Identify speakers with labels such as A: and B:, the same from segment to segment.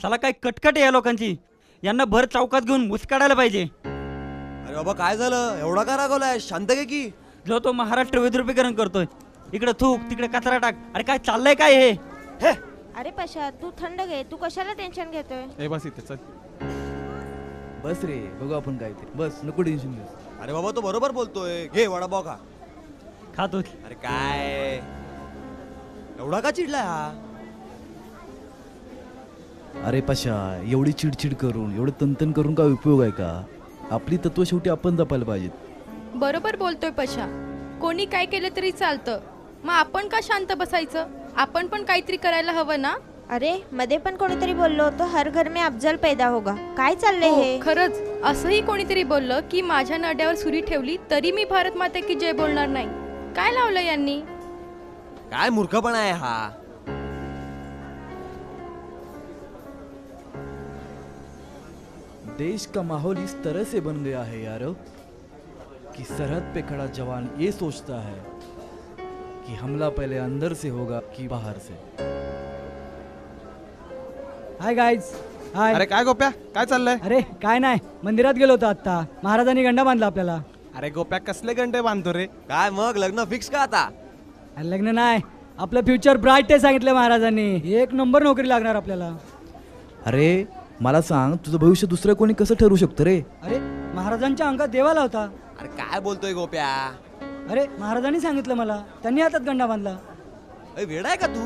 A: साला काय कटकट आहे या लोकांची. यांना भर चौकात घेऊन मुस्काडायला पाहिजे.
B: अरे बाबा काय झालं, एवढा का रागवलाय? शांत घे की.
A: जो तो महाराष्ट्र विद्रुपीकरण करतोय, इकडे थूक तिकडे कचरा टाक. अरे काय चाललंय काय हे?
C: अरे पशा तू थंड घे, तू कशाला टेन्शन घेतोय?
D: ए बस इथे चल.
E: बस रे, बघू आपण काय ते. बस नको टेन्शन घेऊ.
B: अरे बाबा तो बरोबर बोलतोय, घे वडापाव खा.
A: खातोच.
B: अरे काय एवढा का चिडलाय हा?
E: अरे पशा, एवढी चिडचिड करून एवढं तंतन करून काय उपयोग आहे का? आपली तत्व शेवटी आपण जपायला पाहिजेत.
F: बरोबर बोलतोय पशा. कोणी काय केलं तरी चालतं, मग आपण का शांत बसायचं? आपण पण काहीतरी करायला हवं ना.
C: अरे मध्ये पण कोणीतरी बोललो होतो हर घर में अफजल पैदा होगा. काय चाललंय
F: हो,
C: हे?
F: खरंच असंही कोणीतरी बोललं की माझ्या नड्यावर सुरी ठेवली तरी मी भारत माता की जय बोलणार नाही. काय लावलं यांनी?
B: काय मूर्खपणा आहे हा?
E: देश का माहौल इस तरह से बन गया है यारो कि सरहद पे खड़ा जवान ये सोचता है कि हमला पहले अंदर से होगा कि बाहर से.
G: Hi guys. हाय.
D: अरे काय गोप्या, काय चाललंय?
G: अरे काय नाही, मंदिरात गेलो होतो आता. महाराजांनी गंडा बांधला आपल्याला.
D: अरे गोप्या कसले घंटे बांधतो रे?
B: काय मग लग्न फिक्स का आता?
G: अरे लग्न नाही, आपलं फ्युचर ब्राईट आहे सांगितलं महाराजांनी. 1 नंबर नोकरी लागणार आपल्याला.
E: अरे मला सांग, तुझं भविष्य दुसरं कोणी कसं ठरवू शकतं रे?
G: अरे महाराजांच्या अंगात देवाला होता.
B: अरे काय बोलतोय गोप्या?
G: अरे महाराजांनी सांगितलं मला, त्यांनी हातात गंडा बांधला.
B: अरे वेडा आहे का तू?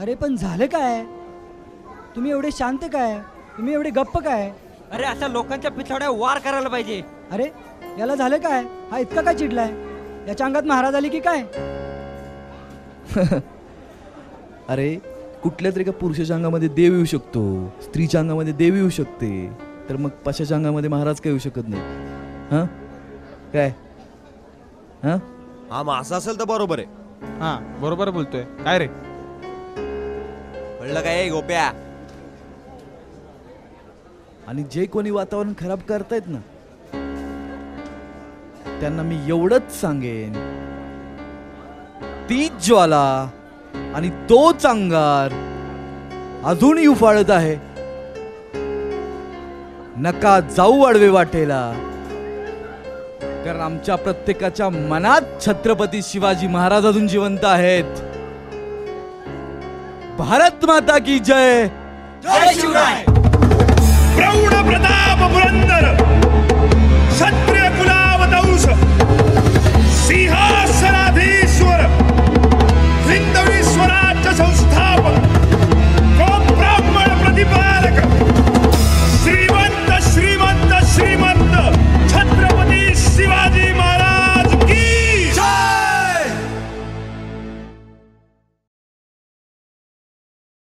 G: अरे पण झालं काय? तुम्ही एवढे शांत काय? तुम्ही एवढे गप्प काय?
A: अरे अशा लोकांच्या पिछाड्या वार करायला पाहिजे.
G: अरे याला झालं काय? हा इतका काय चिडलाय? याच्या अंगात महाराज आली की काय?
E: अरे कुठल्या तरी एका पुरुषाच्या अंगामध्ये देव येऊ शकतो, स्त्रीच्या अंगामध्ये देव येऊ शकते, तर मग पशाच्या अंगामध्ये महाराज काय येऊ शकत नाही? हां काय? हां
B: हा मग असं असेल तर बरोबर आहे.
D: हा बरोबर बोलतोय. काय रे?
B: कळलं काय गोप्या?
E: आणि जे कोणी वातावरण खराब करतायत ना, त्यांना मी एवढंच सांगेन, तीच ज्वाला आणि तोच अंगार अजूनही उफाळत आहे. नका जाऊ आडवे वाटेला, कारण आमच्या प्रत्येकाच्या मनात छत्रपती शिवाजी महाराज अजून जिवंत आहेत. भारत माता की जय.
B: जय शिवराय.
H: प्रौढ प्रताप पुरंदर